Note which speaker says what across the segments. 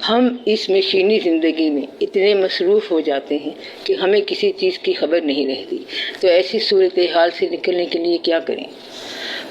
Speaker 1: ہم اس مشینی زندگی میں اتنے مصروف ہو جاتے ہیں کہ ہمیں کسی چیز کی خبر نہیں رہتی۔ تو ایسی صورتحال سے نکلنے کے لیے کیا کریں؟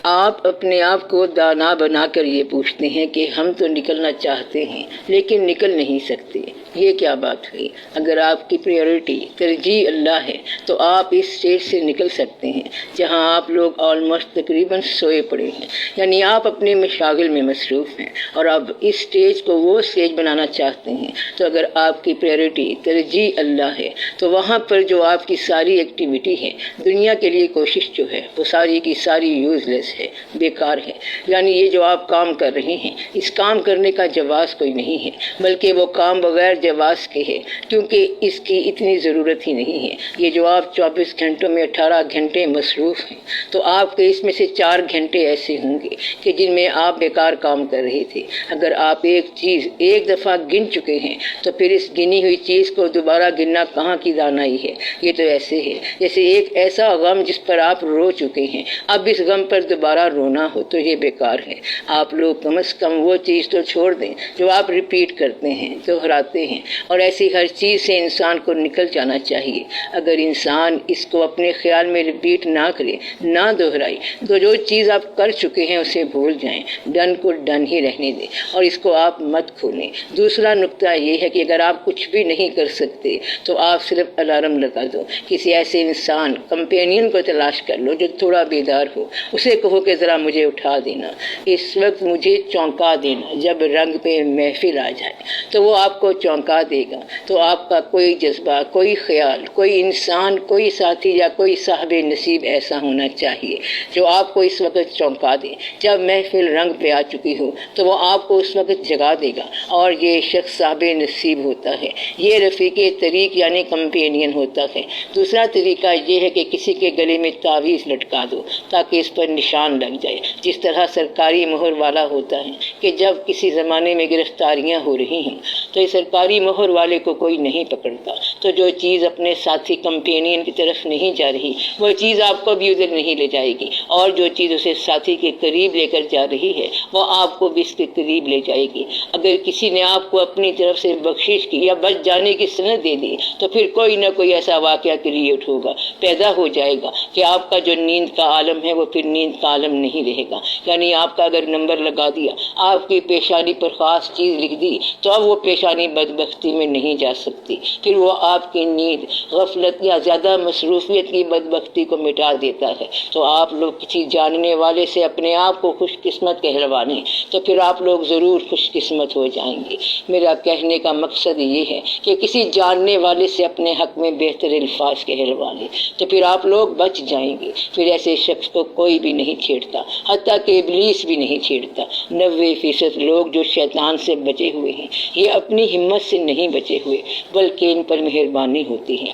Speaker 1: آپ اپنے آپ کو دانا بنا کر یہ پوچھتے ہیں کہ ہم تو نکلنا چاہتے ہیں لیکن نکل نہیں سکتے۔ یہ کیا بات ہوئی؟ اگر آپ کی پریورٹی ترجیح اللہ ہے تو آپ اس اسٹیج سے نکل سکتے ہیں جہاں آپ لوگ آلموسٹ تقریباً سوئے پڑے ہیں، یعنی آپ اپنے مشاغل میں مصروف ہیں اور اب اس اسٹیج کو وہ اسٹیج بنانا چاہتے ہیں۔ تو اگر آپ کی پریورٹی ترجیح اللہ ہے تو وہاں پر جو آپ کی ساری ایکٹیویٹی ہے، دنیا کے لیے کوشش جو ہے، وہ ساری کی ساری یوز لیس ہے، بیکار ہے۔ یعنی یہ جو آپ کام کر رہے ہیں، اس کام کرنے کا جواز کوئی نہیں ہے، بلکہ وہ کام بغیر جواز کے ہے، کیونکہ اس کی اتنی ضرورت ہی نہیں ہے۔ یہ جو آپ 24 گھنٹوں میں 18 گھنٹے مصروف ہیں، تو آپ کے اس میں سے 4 گھنٹے ایسے ہوں گے کہ جن میں آپ بیکار کام کر رہے تھے۔ اگر آپ ایک چیز ایک دفعہ گن چکے ہیں تو پھر اس گنی ہوئی چیز کو دوبارہ گننا کہاں کی دانائی ہے؟ یہ تو ایسے ہے جیسے ایک ایسا غم جس پر آپ رو چکے ہیں، اب اس غم پر دوبارہ رونا ہو تو یہ بیکار ہے۔ آپ لوگ کم از کم وہ چیز تو چھوڑ دیں جو آپ ریپیٹ کرتے ہیں، دہراتے ہیں، اور ایسی ہر چیز سے انسان کو نکل جانا چاہیے۔ اگر انسان اس کو اپنے خیال میں ریپیٹ نہ کرے، نہ دہرائے، تو جو چیز آپ کر چکے ہیں اسے بھول جائیں، ڈن کو ڈن ہی رہنے دیں اور اس کو آپ مت کھولیں۔ دوسرا نقطہ یہ ہے کہ اگر آپ کچھ بھی نہیں کر سکتے تو آپ صرف الارم لگا دو، کسی ایسے انسان کمپینین کو تلاش کر لو جو تھوڑا بیدار ہو، اسے کہو کہ ذرا مجھے اٹھا دینا، اس وقت مجھے چونکا دینا۔ جب رنگ پہ محفل آ جائے تو وہ آپ کو چونکا دے گا، تو آپ کا کوئی جذبہ، کوئی خیال، کوئی انسان، کوئی ساتھی یا کوئی صاحب نصیب ایسا ہونا چاہیے جو آپ کو اس وقت چونکا دے۔ جب محفل رنگ پہ آ چکی ہو تو وہ آپ کو اس وقت جگا دے گا، اور یہ شخص صاحب نصیب ہوتا ہے، یہ رفیق طریق یعنی کمپینین ہوتا ہے۔ دوسرا طریقہ یہ ہے کہ کسی کے گلے میں تعویذ لٹکا دو تاکہ اس پر نشان لگ جائے، جس طرح سرکاری مہر والا ہوتا ہے کہ جب کسی زمانے میں گرفتاریاں ہو رہی ہیں تو اس سرکاری مہر والے کو کوئی نہیں پکڑتا، تو جو چیز اپنے ساتھی کمپینین کی طرف نہیں جا رہی وہ چیز آپ کو بھی ادھر نہیں لے جائے گی، اور جو چیز اسے ساتھی کے قریب لے کر جا رہی ہے وہ آپ کو بھی اس کے قریب لے جائے گی۔ اگر کسی نے آپ کو اپنی طرف سے بخشش کی یا بچ جانے کی سند دے دی تو پھر کوئی نہ کوئی ایسا واقعہ کریٹ ہوگا، پیدا ہو جائے گا کہ آپ کا جو نیند کا عالم ہے وہ پھر نیند کا عالم نہیں رہے گا۔ یعنی آپ کا اگر نمبر لگا دیا، آپ کی پیشانی پر خاص چیز لکھ دی، تو اب وہ پیشانی بدبختی میں نہیں جا سکتی، پھر وہ آپ کی نیند، غفلت یا زیادہ مصروفیت کی بدبختی کو مٹا دیتا ہے۔ تو آپ لوگ کسی جاننے والے سے اپنے آپ کو خوش قسمت کہلوا لیں تو پھر آپ لوگ ضرور خوش قسمت ہو جائیں گے۔ میرا کہنے کا مقصد یہ ہے کہ کسی جاننے والے سے اپنے حق میں بہتر الفاظ کہلوا لیں تو پھر آپ لوگ بچ جائیں گے۔ پھر ایسے شخص کو کوئی بھی نہیں چھیڑتا، حتیٰ کہ ابلیس بھی نہیں چھیڑتا۔ 90% لوگ جو شیطان سے بچے ہوئے ہیں یہ اپنی ہمت سے نہیں بچے ہوئے، بلکہ ان پر مہربانی ہوتی ہے۔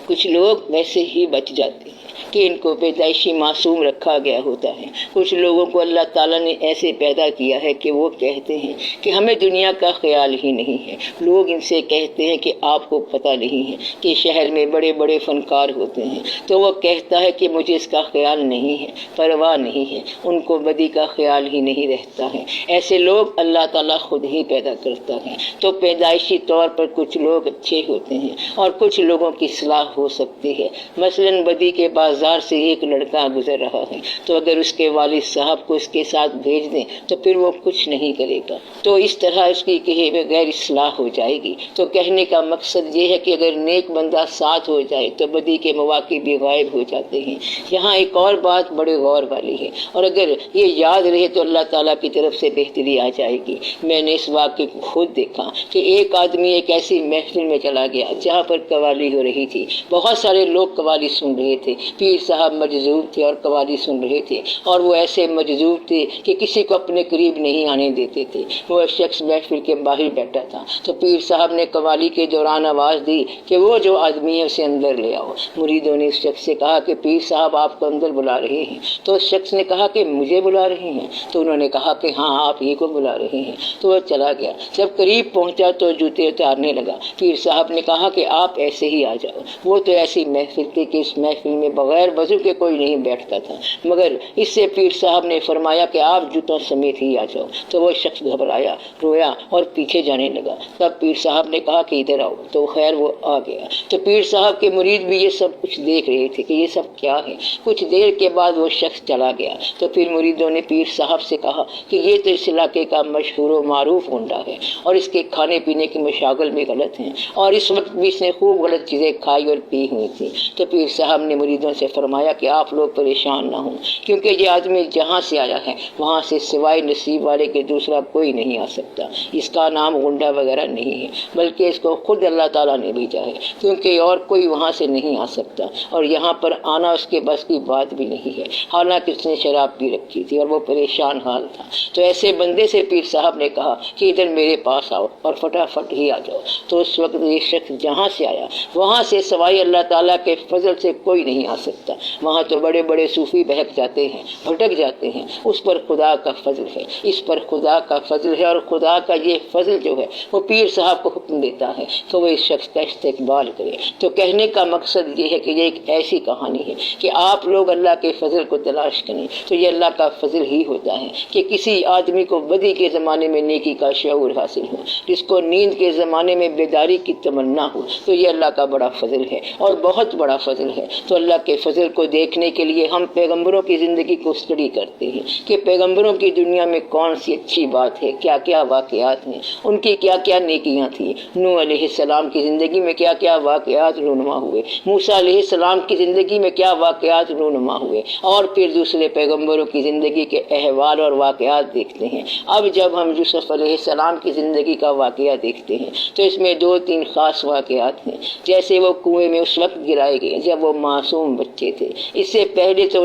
Speaker 1: کچھ لوگ ویسے ہی بچ جاتے ہیں کہ ان کو پیدائشی معصوم رکھا گیا ہوتا ہے۔ کچھ لوگوں کو اللہ تعالیٰ نے ایسے پیدا کیا ہے کہ وہ کہتے ہیں کہ ہمیں دنیا کا خیال ہی نہیں ہے۔ لوگ ان سے کہتے ہیں کہ آپ کو پتہ نہیں ہے کہ شہر میں بڑے بڑے فنکار ہوتے ہیں، تو وہ کہتا ہے کہ مجھے اس کا خیال نہیں ہے، پرواہ نہیں ہے، ان کو بدی کا خیال ہی نہیں رہتا ہے۔ ایسے لوگ اللہ تعالیٰ خود ہی پیدا کرتا ہے۔ تو پیدائشی طور پر کچھ لوگ اچھے ہوتے ہیں اور کچھ لوگوں کی اصلاح ہو سکتی ہے۔ مثلاً بدی کے بازار سے ایک لڑکا گزر رہا ہے، تو اگر اس کے والد صاحب کو اس کے ساتھ بھیج دیں تو پھر وہ کچھ نہیں کرے گا، تو اس طرح اس کی کہے بغیر اصلاح ہو جائے گی۔ تو کہنے کا مقصد یہ ہے کہ اگر نیک بندہ ساتھ ہو جائے تو بدی کے مواقع بھی غائب ہو جاتے ہیں۔ یہاں ایک اور بات بڑے غور والی ہے، اور اگر یہ یاد رہے تو اللہ تعالیٰ کی طرف سے بہتری آ جائے گی۔ میں نے اس واقعے کو خود دیکھا کہ ایک آدمی ایک ایسی محفل میں چلا گیا جہاں پر قوالی ہو رہی تھی، بہت سارے لوگ قوالی سن رہے تھے، پیر صاحب مجذوب تھے اور قوالی سن رہے تھے، اور وہ ایسے مجذوب تھے کہ کسی کو اپنے قریب نہیں آنے دیتے تھے۔ وہ شخص محفل کے باہر بیٹھا تھا، تو پیر صاحب نے قوالی کے دوران آواز دی کہ وہ جو آدمی ہے اسے اندر لے آؤ۔ مریدوں نے اس شخص سے کہا کہ پیر صاحب آپ کو اندر بلا رہے ہیں۔ تو اس شخص نے کہا کہ مجھے بلا رہے ہیں؟ تو انہوں نے کہا کہ ہاں آپ ہی کو بلا رہے ہیں۔ تو وہ چلا گیا، جب قریب پہنچا تو جوتے اتارنے لگا۔ پیر صاحب نے کہا کہ آپ ایسے ہی آ جاؤ۔ وہ تو ایسی محفل تھی کہ اس محفل میں بغیر بغیر وضو کے کوئی نہیں بیٹھتا تھا، مگر اس سے پیر صاحب نے فرمایا کہ آپ جوتوں سمیت ہی آ جاؤ، تو وہ شخص گھبرایا، رویا اور پیچھے جانے لگا۔ تب پیر صاحب نے کہا کہ ادھر آؤ، تو خیر وہ آ گیا۔ تو پیر صاحب کے مرید بھی یہ سب کچھ دیکھ رہے تھے کہ یہ سب کیا ہے۔ کچھ دیر کے بعد وہ شخص چلا گیا، تو پھر مریدوں نے پیر صاحب سے کہا کہ یہ تو اس علاقے کا مشہور و معروف گنڈا ہے، اور اس کے کھانے پینے کی مشاغل بھی غلط ہیں، اور اس وقت بھی اس نے خوب غلط چیزیں کھائی اور پی ہوئی تھی۔ تو پیر صاحب نے مریدوں سے فرمایا کہ آپ لوگ پریشان نہ ہوں، کیونکہ یہ آدمی جہاں سے آیا ہے وہاں سے سوائے نصیب والے کے دوسرا کوئی نہیں آ سکتا۔ اس کا نام گنڈا وغیرہ نہیں ہے، بلکہ اس کو خود اللہ تعالیٰ نے بھیجا ہے، کیونکہ اور کوئی وہاں سے نہیں آ سکتا، اور یہاں پر آنا اس کے بس کی بات بھی نہیں ہے، حالانکہ اس نے شراب پی رکھی تھی اور وہ پریشان حال تھا۔ تو ایسے بندے سے پیر صاحب نے کہا کہ ادھر میرے پاس آؤ اور فٹافٹ ہی آ جاؤ۔ تو اس وقت یہ شخص جہاں سے آیا وہاں سے سوائے اللہ تعالیٰ کے فضل سے کوئی نہیں آ سکتا۔ وہاں تو بڑے بڑے صوفی بہک جاتے ہیں، بھٹک جاتے ہیں، اس پر خدا کا فضل ہے، اس پر خدا کا فضل ہے، اور خدا کا یہ فضل جو ہے وہ پیر صاحب کو حکم دیتا ہے کہ وہ اس شخص کا استقبال کرے۔ تو کہنے کا مقصد یہ ہے کہ یہ ایک ایسی کہانی ہے کہ آپ لوگ اللہ کے فضل کو تلاش کریں، تو یہ اللہ کا فضل ہی ہوتا ہے کہ کسی آدمی کو بدی کے زمانے میں نیکی کا شعور حاصل ہو، جس کو نیند کے زمانے میں بیداری کی تمنا ہو، تو یہ اللہ کا بڑا فضل ہے اور بہت بڑا فضل ہے۔ تو اللہ کے فضل کو دیکھنے کے لیے ہم پیغمبروں کی زندگی کو اسٹڈی کرتے ہیں کہ پیغمبروں کی دنیا میں کون سی اچھی بات ہے، کیا کیا واقعات ہیں، ان کی کیا کیا نیکیاں تھیں۔ نوح علیہ السلام کی زندگی میں کیا کیا واقعات رونما ہوئے، موسیٰ علیہ السلام کی زندگی میں کیا واقعات رونما ہوئے، اور پھر دوسرے پیغمبروں کی زندگی کے احوال اور واقعات دیکھتے ہیں۔ اب جب ہم یوسف علیہ السلام کی زندگی کا واقعہ دیکھتے ہیں تو اس میں 2-3 خاص واقعات ہیں۔ جیسے وہ کنویں میں اس وقت گرائے گئے جب وہ معصوم بچے تھے، اس سے پہلے تو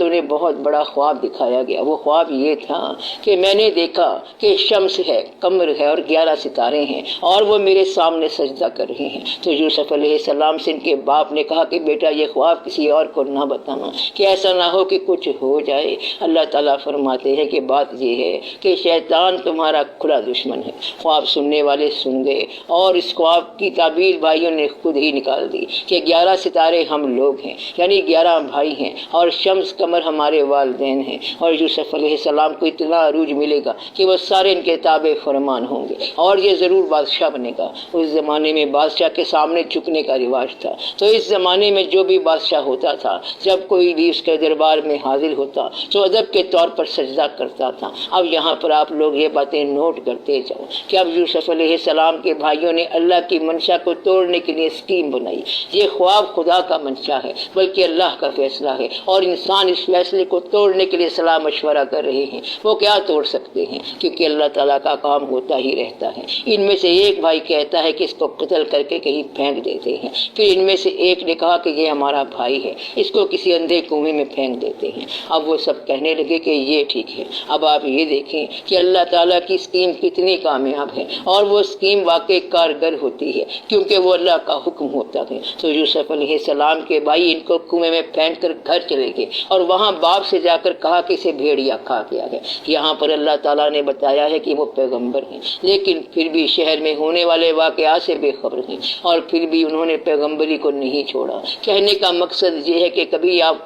Speaker 1: انہیں بہت بڑا خواب دکھایا گیا۔ وہ خواب یہ تھا کہ میں نے دیکھا کہ شمس ہے، قمر ہے اور 11 ستارے ہیں، اور وہ میرے سامنے سجدہ کر رہے ہیں۔ تو یوسف علیہ السلام سے ان کے باپ نے کہا کہ بیٹا یہ خواب کسی اور کو نہ بتانا، کہ ایسا نہ ہو کہ کچھ ہو جائے۔ اللہ تعالیٰ فرماتے ہیں کہ بات یہ ہے کہ شیطان تمہارا کھلا دشمن ہے۔ خواب سننے والے سن گئے، اور اس خواب کی تعبیر بھائیوں نے خود ہی نکال دی کہ 11 ستارے ہم لوگ ہیں، یعنی 11 بھائی ہیں، اور شمس قمر ہمارے والدین ہیں، اور یوسف علیہ السلام کو اتنا عروج ملے گا کہ وہ سارے ان کے تابع فرمان ہوں گے، اور یہ ضرور بادشاہ بنے گا۔ اس زمانے میں بادشاہ کے سامنے جھکنے کا رواج تھا، تو اس زمانے میں جو بھی بادشاہ ہوتا تھا جب کوئی بھی اس کے دربار میں حاضر ہوتا تو ادب کے طور پر سجدہ کرتا تھا۔ اب یہاں پر آپ لوگ یہ باتیں نوٹ کرتے جاؤ کہ اب یوسف علیہ السلام کے بھائیوں نے اللہ کی منشا کو توڑنے کے لیے اسکیم بنائی۔ یہ خواب خدا کا منشا ہے بلکہ اللہ کا فیصلہ ہے، اور انسان اس فیصلے کو توڑنے کے لیے صلاح مشورہ کر رہے ہیں۔ وہ کیا توڑ سکتے ہیں، کیونکہ اللہ تعالیٰ کا کام ہوتا ہی رہتا ہے۔ ان میں سے ایک بھائی کہتا ہے کہ اس کو قتل کر کے کہیں پھینک دیتے ہیں، پھر ان میں سے ایک نے کہا کہ یہ ہمارا بھائی ہے، اس کو کسی اندھے کنویں میں پھینک دیتے ہیں۔ اب وہ سب کہنے لگے کہ یہ ٹھیک ہے۔ اب آپ یہ دیکھیں کہ اللہ تعالیٰ کی اسکیم کتنی کامیاب ہے، اور وہ اسکیم واقعی کارگر ہوتی ہے کیونکہ وہ اللہ کا حکم ہوتا ہے۔ تو یوسف علیہ السلام کے بھائی ان کو کنویں میں پھینک کر گھر چلے گئے، اور وہاں باپ سے جا کر کہا کہ اسے بھیڑیا کھا گیا ہے۔ یہاں پر اللہ تعالیٰ نے بتایا ہے کہ وہ پیغمبر ہیں، لیکن پھر بھی شہر میں ہونے والے واقعات سے بے خبر ہیں، اور پھر بھی انہوں نے پیغمبری کو نہیں چھوڑا۔ کہنے کا مقصد یہ ہے کہ کبھی آپ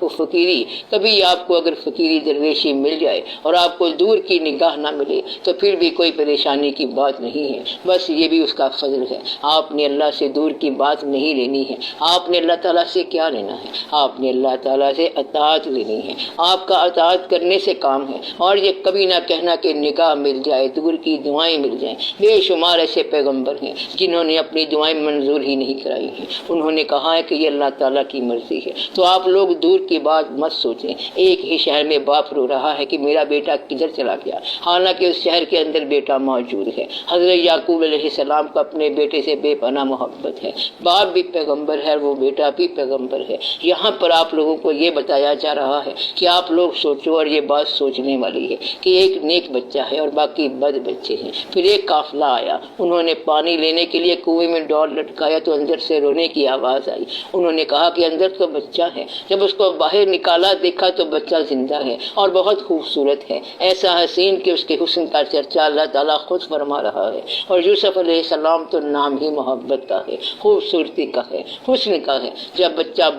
Speaker 1: کو اگر فقیری درویشی مل جائے اور آپ کو دور کی نگاہ نہ ملے تو پھر بھی کوئی پریشانی کی بات نہیں ہے، بس یہ بھی اس کا فضل ہے۔ آپ نے اللہ سے دور کی بات نہیں لینی ہے، آپ نے اللہ تعالیٰ سے کیا لینا ہے، آپ نے اللہ تعالیٰ سے اطاعت لینی ہے۔ آپ کا اطاعت کرنے سے کام ہے، اور یہ کبھی نہ کہنا کہ نگاہ مل جائے، دور کی دعائیں مل جائیں۔ بے شمار ایسے پیغمبر ہیں جنہوں نے اپنی دعائیں منظور ہی نہیں کرائی ہیں، انہوں نے کہا ہے کہ یہ اللہ تعالیٰ کی مرضی ہے۔ تو آپ لوگ دور کی بات مت سوچیں۔ ایک ہی شہر میں باپ رو رہا ہے کہ میرا بیٹا کدھر چلا گیا، حالانکہ اس شہر کے اندر بیٹا موجود ہے۔ حضرت یعقوب علیہ السلام کو اپنے بیٹے سے بے پناہ محبت ہے، باپ بھی پیغمبر ہے، وہ بیٹا بھی پیغمبر ہے۔ یہاں پر آپ لوگوں کو یہ بتایا جا رہا ہے کہ آپ لوگ سوچو، اور یہ بات سوچنے والی ہے کہ ایک نیک بچہ ہے اور باقی بد بچے ہیں۔ پھر ایک قافلہ آیا، انہوں نے پانی لینے کے لیے کنویں میں ڈول لٹکایا تو اندر سے رونے کی آواز آئی۔ انہوں نے کہا کہ اندر تو بچہ ہے۔ جب اس کو باہر نکالا دیکھا تو بچہ زندہ ہے اور بہت خوبصورت ہے، ایسا حسین کہ اس کے حسن کا چرچا اللہ تعالیٰ خود فرما رہا ہے۔ اور یوسف علیہ السلام تو نام ہی محبت کا ہے، خوبصورتی کا ہے، حسن کا ہے۔ ہے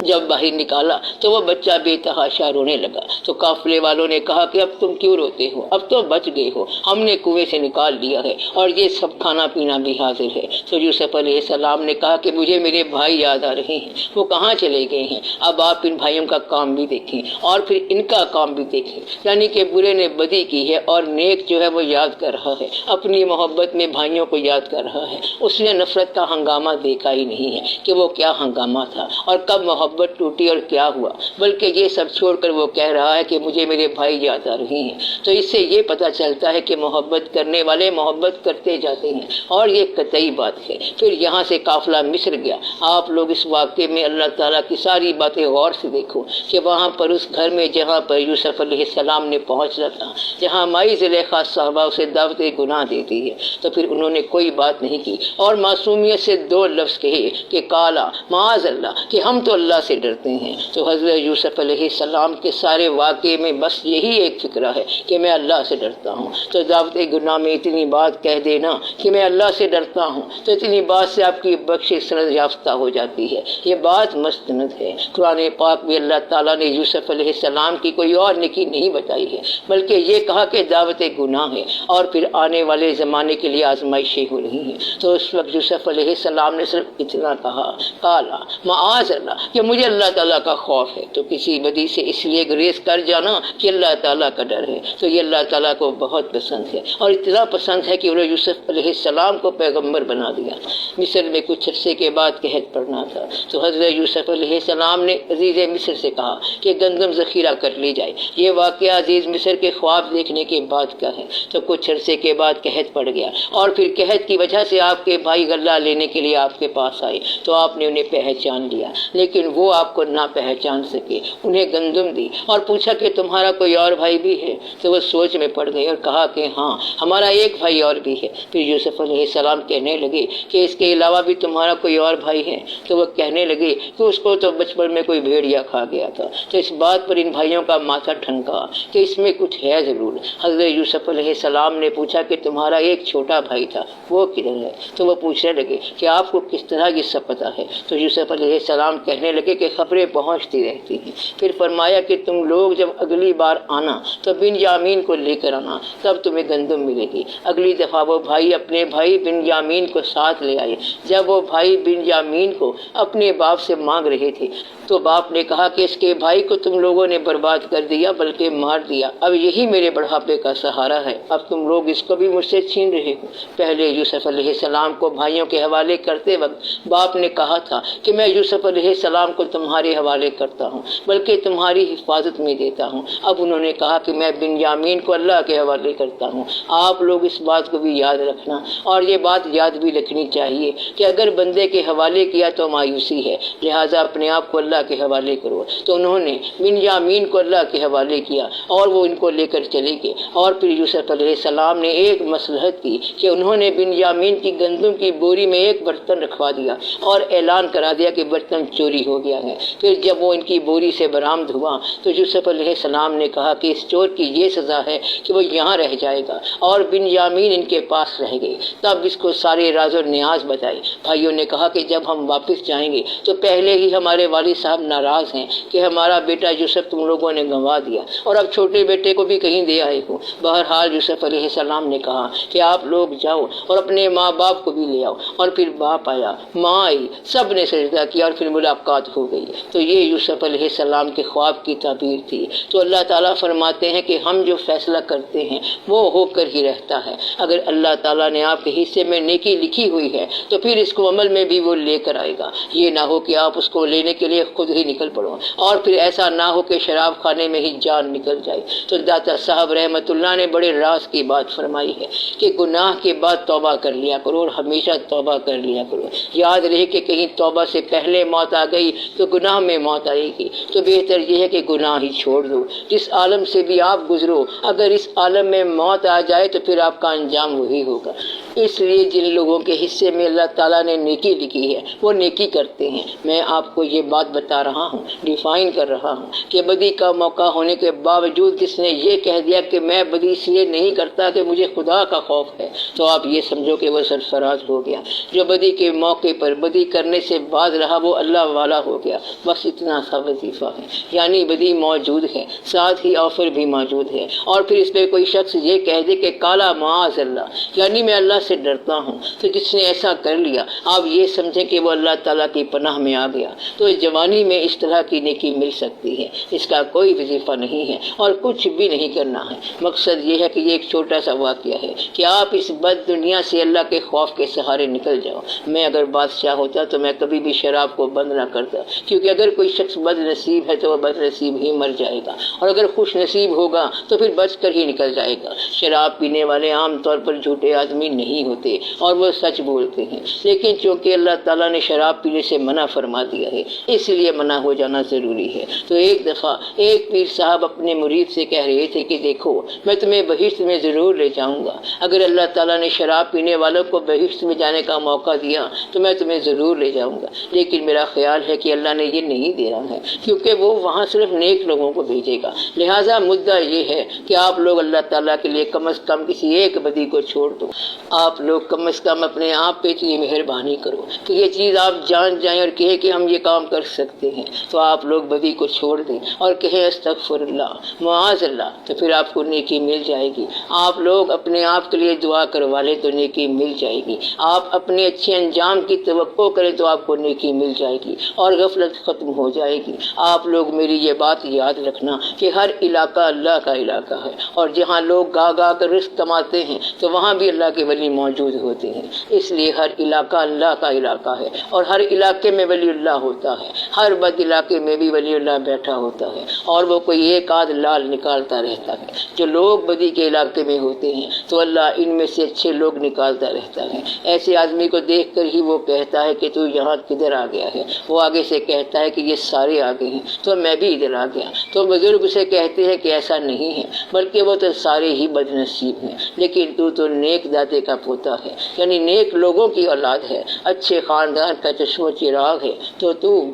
Speaker 1: جب باہر نکالا تو وہ بچہ بے تحاشا رونے لگا، تو قافلے والوں نے کہا کہ اب تم کیوں روتے ہو، اب تو بچ گئے ہو، ہم نے کنویں سے نکال لیا ہے اور یہ سب کھانا پینا بھی حاضر ہے۔ تو یوسف علیہ السلام نے کہا کہ مجھے میرے بھائی یاد آ رہے ہیں، وہ کہاں چلے گئے ہیں، اب آپ ان بھائیوں کا کام بھی دیکھیں اور پھر ان کا کام بھی دیکھیں، یعنی کہ برے نے بدی کی ہے اور نیک جو ہے وہ یاد کر رہا ہے، اپنی محبت میں بھائیوں کو یاد کر رہا ہے۔ اس نے نفرت کا ہنگامہ دیکھا ہی نہیں ہے کہ وہ کیا ہنگامہ تھا اور کب محبت ٹوٹی اور کیا ہوا، بلکہ یہ سب چھوڑ کر وہ کہہ رہا ہے کہ مجھے میرے بھائی یاد آ رہے ہیں۔ تو اس سے یہ پتہ چلتا ہے کہ محبت کرنے والے محبت کرتے جاتے ہیں، اور یہ قطعی بات ہے۔ پھر یہاں سے قافلہ مصر گیا۔ آپ لوگ اس واقعے میں اللہ تعالیٰ کی ساری باتیں غور سے دیکھو کہ وہاں پر اس گھر میں جہاں پر یوسف علیہ السلام نے پہنچنا تھا، جہاں مائی زلیخا صاحبہ اسے دعوت گناہ دیتی ہے، تو پھر انہوں نے کوئی بات نہیں کی اور معصومیت سے دو لفظ کہے کہ کالا معاذ اللہ، کہ ہم تو اللہ سے ڈرتے ہیں۔ تو حضرت یوسف علیہ السلام کے سارے واقعے میں بس یہی ایک فکرہ ہے کہ میں اللہ سے ڈرتا ہوں۔ تو دعوت گناہ میں اتنی بات کہہ دینا کہ میں اللہ سے ڈرتا ہوں، تو اتنی بات سے آپ کی بخشش سند یافتہ ہو جاتی ہے، یہ بات مستند ہے۔ قرآن پاک میں اللہ تعالیٰ نے یوسف علیہ السلام کی کوئی اور نیکی نہیں بتائی ہے، بلکہ یہ کہا کہ دعوت گناہ ہے اور پھر آنے والے زمانے کے لیے آزمائشیں ہو رہی ہیں۔ تو اس وقت یوسف علیہ السلام نے صرف اتنا کہا کالا معاذ اللہ، کہ مجھے اللہ تعالیٰ کا خوف ہے۔ تو کسی بدی سے اس لیے گریز کر جانا کہ اللہ تعالیٰ کا ڈر ہے، تو یہ اللہ تعالیٰ کو بہت پسند ہے، اور اتنا پسند ہے کہ انہوں نے یوسف علیہ السلام کو پیغمبر بنا دیا۔ مصر میں کچھ عرصے کے بعد قحط پڑنا تھا، تو حضرت یوسف علیہ السلام نے عزیز مصر سے کہا کہ گندم ذخیرہ کر لی جائے۔ یہ واقعہ عزیز مصر کے خواب دیکھنے کے بعد کا ہے۔ تو کچھ عرصے کے بعد قحط پڑ گیا، اور پھر قحط کی وجہ سے آپ کے بھائی غلہ لینے کے لیے آپ کے پاس آئے، تو آپ نے انہیں پہچان لیا، لیکن وہ آپ کو نہ پہچان سکے۔ انہیں گندم دی اور پوچھا کہ تمہارا کوئی اور بھائی بھی ہے؟ تو وہ سوچ میں پڑ گئے اور کہا کہ ہاں، ہمارا ایک بھائی اور بھی ہے۔ پھر یوسف علیہ السلام کہنے لگے کہ اس کے علاوہ بھی تمہارا کوئی اور بھائی ہے؟ تو وہ کہنے لگے کہ اس کو تو بچپن میں کوئی بھیڑیا کھا گیا تھا۔ تو اس بات پر ان بھائیوں کا ماتھا ٹھنکا کہ اس میں کچھ ہے ضرور۔ حضرت یوسف علیہ السلام نے پوچھا کہ تمہارا ایک چھوٹا بھائی تھا، وہ کدھر ہے؟ تو وہ پوچھنے لگے کہ آپ کو کس طرح یہ سب پتہ ہے؟ تو یوسف علیہ السلام کہنے لگے کہ خبریں پہنچتی رہتی ہیں۔ پھر فرمایا کہ تم لوگ جب اگلی بار آنا تو بنیامین کو لے کر آنا، تب تمہیں گندم ملے گی۔ اگلی دفعہ وہ بھائی اپنے بھائی بنیامین کو ساتھ لے آئے۔ جب وہ بھائی بنیامین کو اپنے باپ سے مانگ رہے تھے تو باپ نے کہا کہ اس کے بھائی کو تم لوگوں نے برباد کر دیا، بلکہ مار دیا، اب یہی میرے بڑھاپے کا سہارا ہے، اب تم لوگ اس کو بھی مجھ سے چھین رہے ہو۔ پہلے یوسف علیہ السلام کو بھائیوں کے حوالے کرتے وقت باپ نے کہا تھا کہ میں یوسف علیہ السلام کو تمہارے حوالے کرتا ہوں، بلکہ تمہاری حفاظت میں دیتا ہوں۔ اب انہوں نے کہا کہ میں بنیامین کو اللہ کے حوالے کرتا ہوں۔ آپ لوگ اس بات کو بھی یاد رکھنا، اور یہ بات یاد بھی رکھنی چاہیے کہ اگر بندے کے حوالے کیا تو مایوسی ہے، لہٰذا اپنے آپ کو اللہ کے حوالے کرو۔ تو انہوں نے بنیامین کو اللہ کے حوالے کیا اور وہ ان کو لے کر چلے گئے۔ اور پھر یوسف علیہ السلام نے ایک مصلحت کی کہ انہوں نے بنیامین کی گندم کی بوری میں ایک برتن رکھوا دیا اور اعلان کرا دیا کہ برتن چوری ہو گیا ہے۔ پھر جب وہ ان کی بوری سے برآمد ہوا تو یوسف علیہ السلام نے کہا کہ اس چور کی یہ سزا ہے کہ وہ یہاں رہ جائے گا، اور بنیامین ان کے پاس رہ گئے۔ تب اس کو سارے راز و نیاز بتائی۔ بھائیوں نے کہا کہ جب ہم واپس جائیں گے تو پہلے ہی ہمارے والد صاحب ناراض ہیں کہ ہمارا بیٹا یوسف تم لوگوں نے گنوا دیا، اور اب چھوٹے بیٹے کو بھی کہیں دے آئے ہو۔ بہرحال یوسف علیہ السلام نے کہا کہ آپ لوگ جاؤ اور اپنے ماں باپ کو بھی لے آؤ۔ اور پھر باپ آیا، ماں آئی، سب نے سجدہ کیا اور پھر ملاقات ہو گئی۔ تو یہ یوسف علیہ السلام کے خواب کی تعبیر تھی۔ تو اللہ تعالیٰ فرماتے ہیں کہ ہم جو فیصلہ کرتے ہیں وہ ہو کر ہی رہتا ہے۔ اگر اللہ تعالیٰ نے آپ کے حصے میں نیکی لکھی ہوئی ہے تو پھر اس کو عمل میں بھی وہ لے کر آئے گا۔ یہ نہ ہو کہ آپ اس کو لینے کے لیے خود ہی نکل پڑو، اور پھر ایسا نہ ہو کہ شراب خانے میں ہی جان نکل جائے۔ تو داتا صاحب رحمۃ اللہ نے بڑے راز کی بات فرمائی ہے کہ گناہ کے بعد توبہ کر لیا کرو اور ہمیشہ توبہ کر لیا کرو۔ یاد رہے کہ کہیں توبہ سے پہلے موت آ گئی تو گناہ میں موت آئے گی، تو بہتر یہ ہے کہ گناہ ہی چھوڑ دو۔ جس عالم سے بھی آپ گزرو، اگر اس عالم میں موت آ جائے تو پھر آپ کا انجام وہی ہوگا۔ اس لیے جن لوگوں کے حصے میں اللہ تعالیٰ نے نیکی لکھی ہے وہ نیکی کرتے ہیں۔ میں آپ کو یہ بات بتا رہا ہوں، ڈیفائن کر رہا ہوں کہ بدی کا موقع ہونے کے باوجود جس نے یہ کہہ دیا کہ میں بدی اس لیے نہیں کرتا کہ مجھے خدا کا خوف ہے، تو آپ یہ سمجھو کہ وہ سرفراز ہو گیا۔ جو بدی کے موقع پر بدی کرنے سے باز رہا وہ اللہ والا ہو گیا۔ بس اتنا سا وظیفہ ہے، یعنی بدی موجود ہے، ساتھ ہی آفر بھی موجود ہے، اور پھر اس پہ کوئی شخص یہ کہہ دے کہ کالا معاذ اللہ، یعنی میں اللہ سے ڈرتا ہوں، تو جس نے ایسا کر لیا آپ یہ سمجھیں کہ وہ اللہ تعالیٰ کی پناہ میں آ گیا۔ تو جوانی میں اس طرح کی نیکی مل سکتی ہے، اس کا کوئی وظیفہ نہیں ہے اور کچھ بھی نہیں کرنا ہے۔ مقصد یہ ہے کہ یہ ایک چھوٹا سا واقعہ ہے کہ آپ اس بد دنیا سے اللہ کے خوف کے سہارے نکل جاؤ۔ میں اگر بادشاہ ہوتا تو میں کبھی بھی شراب کو بند نہ کرتا، کیونکہ اگر کوئی شخص بد نصیب ہے تو وہ بد نصیب ہی مر جائے گا، اور اگر خوش نصیب ہوگا تو پھر بچ کر ہی نکل جائے گا۔ شراب پینے والے عام طور پر جھوٹے آدمی نہیں ہوتے اور وہ سچ بولتے ہیں، لیکن چونکہ اللہ تعالیٰ نے شراب پینے سے منع فرما دیا ہے اس لیے منع ہو جانا ضروری ہے۔ تو ایک دفعہ ایک پیر صاحب اپنے مرید سے کہہ رہے تھے کہ دیکھو میں تمہیں بہشت میں ضرور لے جاؤں گا، اگر اللہ تعالیٰ نے شراب پینے والوں کو بہشت میں جانے کا موقع دیا تو میں تمہیں ضرور لے جاؤں گا، لیکن میرا خیال ہے کہ اللہ نے یہ نہیں دیا ہے، کیونکہ وہ وہاں صرف نیک لوگوں کو بھیجے گا۔ لہٰذا مدعا یہ ہے کہ آپ لوگ اللہ تعالیٰ کے لیے کم از کم کسی ایک بدی کو چھوڑ دو۔ آپ لوگ کم از کم اپنے آپ پہ اتنی مہربانی کرو کہ یہ چیز آپ جان جائیں اور کہیں کہ ہم یہ کام کر سکتے ہیں، تو آپ لوگ بدی کو چھوڑ دیں اور کہیں استغفر اللہ معاذ اللہ، تو پھر آپ کو نیکی مل جائے گی۔ آپ لوگ اپنے آپ کے لیے دعا کروا لیں تو نیکی مل جائے گی، آپ اپنے اچھے انجام کی توقع کریں تو آپ کو نیکی مل جائے گی اور غفلت ختم ہو جائے گی۔ آپ لوگ میری یہ بات یاد رکھنا کہ ہر علاقہ اللہ کا علاقہ ہے، اور جہاں لوگ گا گا کر رزق کماتے ہیں تو وہاں بھی اللہ کے ولی موجود ہوتے ہیں، اس لیے ہر علاقہ اللہ کا علاقہ ہے، اور ہر علاقے میں ولی اللہ ہوتا ہے، ہر بد علاقے میں بھی ولی اللہ بیٹھا ہوتا ہے، اور وہ کوئی ایک آدھ لال نکالتا رہتا ہے۔ جو لوگ بدی کے علاقے میں ہوتے ہیں تو اللہ ان میں سے اچھے لوگ نکالتا رہتا ہے۔ ایسے آدمی کو دیکھ کر ہی وہ کہتا ہے کہ تو یہاں کدھر آ گیا ہے، وہ آگے سے کہتا ہے کہ یہ سارے آگے ہیں تو میں بھی ادھر آ گیا، تو بزرگ اسے کہتے ہیں کہ ایسا نہیں ہے، بلکہ وہ تو سارے ہی بد نصیب ہیں، لیکن تو نیک دادے کا پوتا ہے، یعنی نیک لوگوں کی اولاد ہے، اچھے خاندان کا چشم و چراغ ہے، تو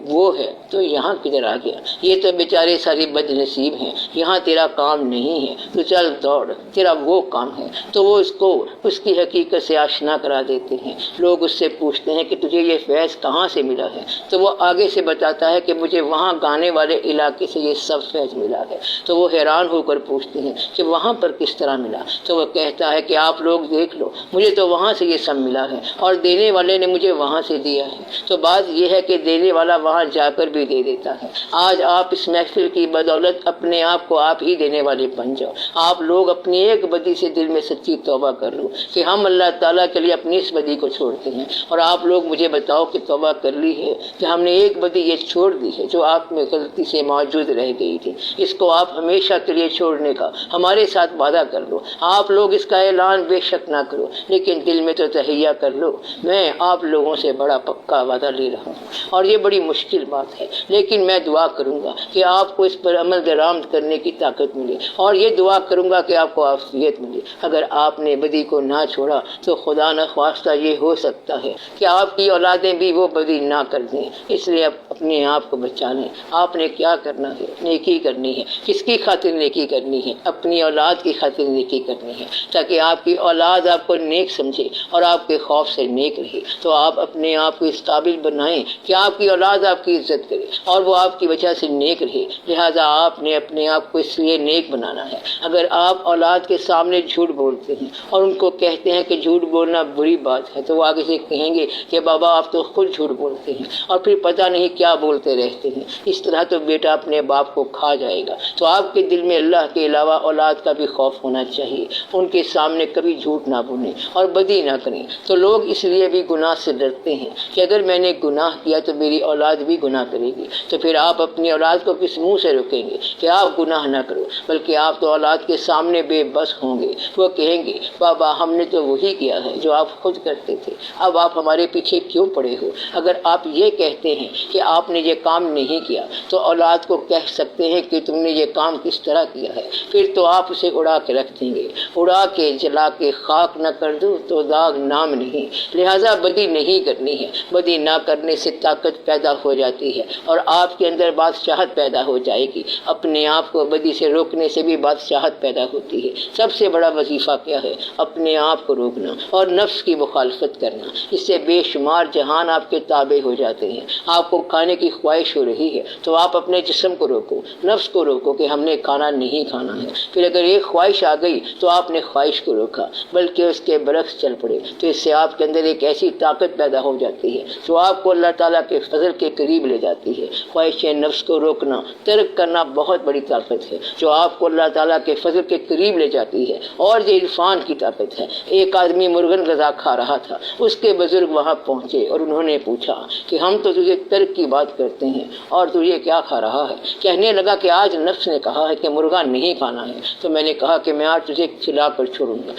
Speaker 1: وہ ہے، تو یہاں کدھر آ گیا؟ یہ تو بیچارے سارے بد نصیب ہیں، یہاں تیرا کام نہیں ہے، تو چل دوڑ، تیرا وہ کام ہے۔ تو وہ اس کو اس کی حقیقت سے آشنا کرا دیتے ہیں۔ لوگ اس سے پوچھتے ہیں کہ تجھے یہ فیض کہاں سے ملا ہے، تو وہ آگے سے بتاتا ہے کہ مجھے وہاں گانے والے علاقے سے یہ سب فیض ملا ہے۔ تو وہ حیران ہو کر پوچھتے ہیں کہ وہاں پر کس طرح ملا؟ تو وہ کہتا ہے کہ آپ لوگ دیکھ لو، مجھے تو وہاں سے یہ سب ملا ہے اور دینے والے نے مجھے وہاں سے دیا ہے۔ تو بات یہ ہے کہ دینے والا وہاں جا کر بھی دے دیتا ہے۔ آج آپ اس محفل کی بدولت اپنے آپ کو آپ ہی دینے والے بن جاؤ۔ آپ لوگ اپنی ایک بدی سے دل میں سچی توبہ کر لو کہ ہم اللہ تعالیٰ کے لیے اپنی اس بدی کو چھوڑتے ہیں، اور آپ لوگ مجھے بتاؤ کہ توبہ کر لی ہے کہ ہم نے ایک بدی یہ چھوڑ دی ہے جو آپ میں غلطی سے موجود رہ گئی تھی، اس کو آپ ہمیشہ کے لیے چھوڑنے کا ہمارے ساتھ وعدہ کر لو۔ آپ لوگ اس کا اعلان بے شک نہ کرو، لیکن دل میں تو تہیہ کر لو، میں آپ لوگوں سے بڑا پکا وعدہ لے رہا ہوں، اور یہ بڑی مشکل بات ہے، لیکن میں دعا کروں گا کہ آپ کو اس پر عمل درآمد کرنے کی طاقت ملے، اور یہ دعا کروں گا کہ آپ کو عافیت ملے۔ اگر آپ نے بدی کو نہ چھوڑا تو خدا نخواستہ یہ ہو سکتا ہے کہ آپ کی اولادیں بھی وہ بدی نہ کر دیں، اس لیے اپنے آپ کو بچا لیں۔ آپ نے کیا کرنا ہے؟ نیکی کرنی ہے۔ کس کی خاطر نیکی کرنی ہے؟ اپنی اولاد کی خاطر نیکی کرنی ہے، تاکہ آپ کی اولاد آپ کو نیک سمجھے اور آپ کے خوف سے نیک رہے۔ تو آپ اپنے آپ کو اس قابل بنائیں کہ آپ کی اولاد آپ کی عزت کرے اور وہ آپ کی وجہ سے نیک رہے، لہٰذا آپ نے اپنے آپ کو اس لیے نیک بنانا ہے۔ اگر آپ اولاد کے سامنے جھوٹ بولتے ہیں اور ان کو کہتے ہیں کہ جھوٹ بولنا بری بات ہے، تو وہ آگے سے کہیں گے کہ بابا آپ تو خود جھوٹ بولتے ہیں، اور پھر پتہ نہیں کیا بولتے رہتے ہیں۔ اس طرح تو بیٹا اپنے باپ کو کھا جائے گا۔ تو آپ کے دل میں اللہ کے علاوہ اولاد کا بھی خوف ہونا چاہیے، ان کے سامنے کبھی جھوٹ نہ بولیں اور بدی نہ کریں۔ تو لوگ اس لیے بھی گناہ سے ڈرتے ہیں کہ اگر میں نے گناہ کیا تو میری اولاد بھی گناہ کرے گی، تو پھر آپ اپنی اولاد کو کس منہ سے روکیں گے کہ آپ گناہ نہ کرو؟ بلکہ آپ تو اولاد کے سامنے بے بس ہوں گے، وہ کہیں گے بابا ہم نے تو وہی کیا ہے جو آپ خود کرتے تھے، اب آپ ہمارے پیچھے کیوں پڑے ہو؟ اگر آپ یہ کہتے ہیں کہ آپ نے یہ کام نہیں کیا تو اولاد کو کہہ سکتے ہیں کہ تم نے یہ کام کس طرح کیا ہے، پھر تو آپ اسے اڑا کے رکھ دیں گے، اڑا کے جلا کے خاک نہ کر کر دو تو داغ نام نہیں، لہٰذا بدی نہیں کرنی ہے، بدی نہ کرنے سے طاقت پیدا ہو جاتی ہے اور آپ کے اندر بادشاہت پیدا ہو جائے گی۔ اپنے آپ کو بدی سے روکنے سے بھی بادشاہت پیدا ہوتی ہے۔ سب سے بڑا وظیفہ کیا ہے؟ اپنے آپ کو روکنا اور نفس کی مخالفت کرنا، اس سے بے شمار جہان آپ کے تابع ہو جاتے ہیں۔ آپ کو کھانے کی خواہش ہو رہی ہے تو آپ اپنے جسم کو روکو، نفس کو روکو کہ ہم نے کھانا نہیں کھانا ہے۔ پھر اگر ایک خواہش آ گئی تو آپ نے خواہش کو روکا بلکہ اس کے برعکس چل پڑے، تو اس سے آپ کے اندر ایک ایسی طاقت پیدا ہو جاتی ہے جو آپ کو اللہ تعالیٰ کے فضل کے قریب لے جاتی ہے۔ خواہش نفس کو روکنا، ترک کرنا بہت بڑی طاقت ہے جو آپ کو اللہ تعالیٰ کے فضل کے قریب لے جاتی ہے، اور یہ عرفان کی طاقت ہے۔ ایک آدمی مرغن غذا کھا رہا تھا، اس کے بزرگ وہاں پہنچے اور انہوں نے پوچھا کہ ہم تو تجھے ترک کی بات کرتے ہیں اور تجھے کیا کھا رہا ہے؟ کہنے لگا کہ آج نفس نے کہا ہے کہ مرغا نہیں کھانا ہے، تو میں نے کہا کہ میں آج تجھے کھلا کر چھوڑوں گا،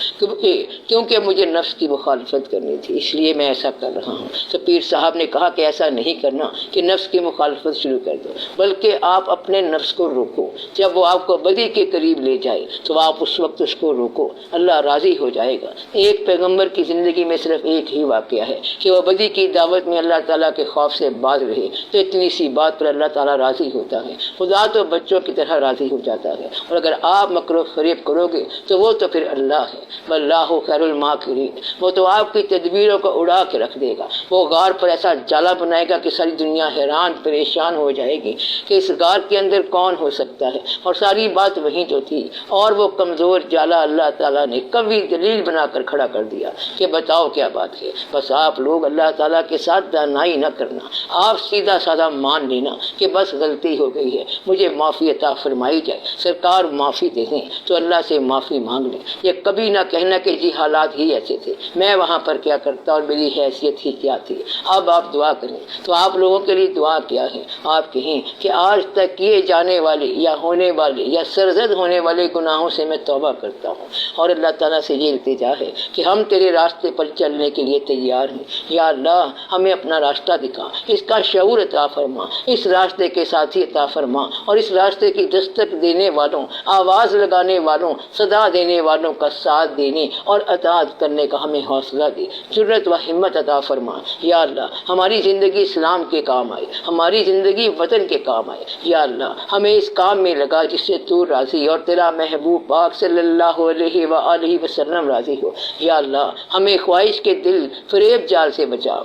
Speaker 1: کیونکہ مجھے نفس کی مخالفت کرنی تھی، اس لیے میں ایسا کر رہا ہوں۔ تو پیر صاحب نے کہا کہ ایسا نہیں کرنا کہ نفس کی مخالفت شروع کر دو، بلکہ آپ اپنے نفس کو روکو۔ جب وہ آپ کو بدی کے قریب لے جائے تو آپ اس وقت اس کو روکو، اللہ راضی ہو جائے گا۔ ایک پیغمبر کی زندگی میں صرف ایک ہی واقعہ ہے کہ وہ بدی کی دعوت میں اللہ تعالیٰ کے خوف سے باز رہے، تو اتنی سی بات پر اللہ تعالیٰ راضی ہوتا ہے۔ خدا تو بچوں کی طرح راضی ہو جاتا ہے، اور اگر آپ مکر و فریب کرو گے تو وہ تو پھر اللہ ہے، واللہ خیر الماکرین، وہ تو آپ کی تدبیروں کو اڑا کے رکھ دے گا۔ وہ غار پر ایسا جالا بنائے گا کہ ساری دنیا حیران پریشان ہو جائے گی کہ اس غار کے اندر کون ہو سکتا ہے، اور ساری بات وہیں تو تھی، اور وہ کمزور جالا اللہ تعالیٰ نے قوی دلیل بنا کر کھڑا کر دیا کہ بتاؤ کیا بات ہے۔ بس آپ لوگ اللہ تعالیٰ کے ساتھ دانائی نہ کرنا، آپ سیدھا سادہ مان لینا کہ بس غلطی ہو گئی ہے، مجھے معافی عطا فرمائی جائے، سرکار معافی دے دیں، تو اللہ سے معافی مانگ لیں۔ یہ کبھی نہ کہنا کہ جی حالات ہی ایسے تھے، میں وہاں پر کیا کرتا اور میری حیثیت ہی کیا تھی۔ اب آپ دعا کریں، تو آپ لوگوں کے لیے دعا کیا ہے؟ آپ کہیں کہ آج تک کیے جانے والے یا ہونے والے یا سرزد ہونے والے گناہوں سے میں توبہ کرتا ہوں، اور اللہ تعالیٰ سے یہ التجا ہے کہ ہم تیرے راستے پر چلنے کے لیے تیار ہیں۔ یا اللہ ہمیں اپنا راستہ دکھا، اس کا شعور عطا فرما، اس راستے کے ساتھی عطا فرما، اور اس راستے کی دستک دینے والوں، آواز لگانے والوں، صدا دینے والوں کا ساتھ دینے اور اطاعت کرنے کا ہمیں حوصلہ دے، جرت و ہمت عطا فرما۔ یا اللہ ہماری زندگی اسلام کے کام آئے، ہماری زندگی وطن کے کام آئے۔ یا اللہ ہمیں اس کام میں لگا جس سے تو راضی اور تیرا محبوب پاک صلی اللہ علیہ وآلہ وسلم راضی ہو۔ یا اللہ ہمیں خواہش کے دل فریب جال سے بچاؤ،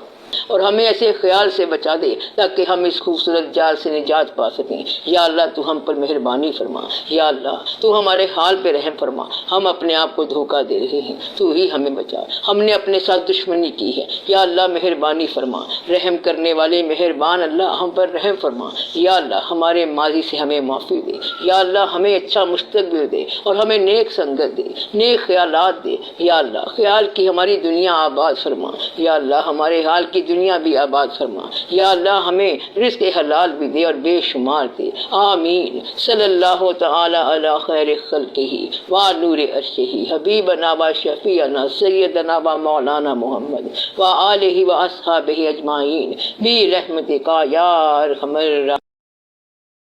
Speaker 1: اور ہمیں ایسے خیال سے بچا دے تاکہ ہم اس خوبصورت جال سے نجات پا سکیں۔ یا اللہ تو ہم پر مہربانی فرما، یا اللہ تو ہمارے حال پہ رحم فرما، ہم اپنے آپ کو دھوکہ دے رہے ہیں، تو ہی ہمیں بچا، ہم نے اپنے ساتھ دشمنی کی ہے۔ یا اللہ مہربانی فرما، رحم کرنے والے مہربان اللہ ہم پر رحم فرما۔ یا اللہ ہمارے ماضی سے ہمیں معافی دے، یا اللہ ہمیں اچھا مستقبل دے، اور ہمیں نیک سنگت دے، نیک خیالات دے۔ یا اللہ خیال کی ہماری دنیا آباد فرما، یا اللہ ہمارے حال کی دنیا بھی آباد فرما۔ یا اللہ ہمیں رزق حلال بھی دے اور بے شمار دے، آمین۔ صلی اللہ تعالی علی خیر خلقہ و نور عرشہ حبیبنا و شفیعنا سیدنا و مولانا محمد و آلہ و اصحابہ اجمعین برحمتک یا ارحم الراحمین۔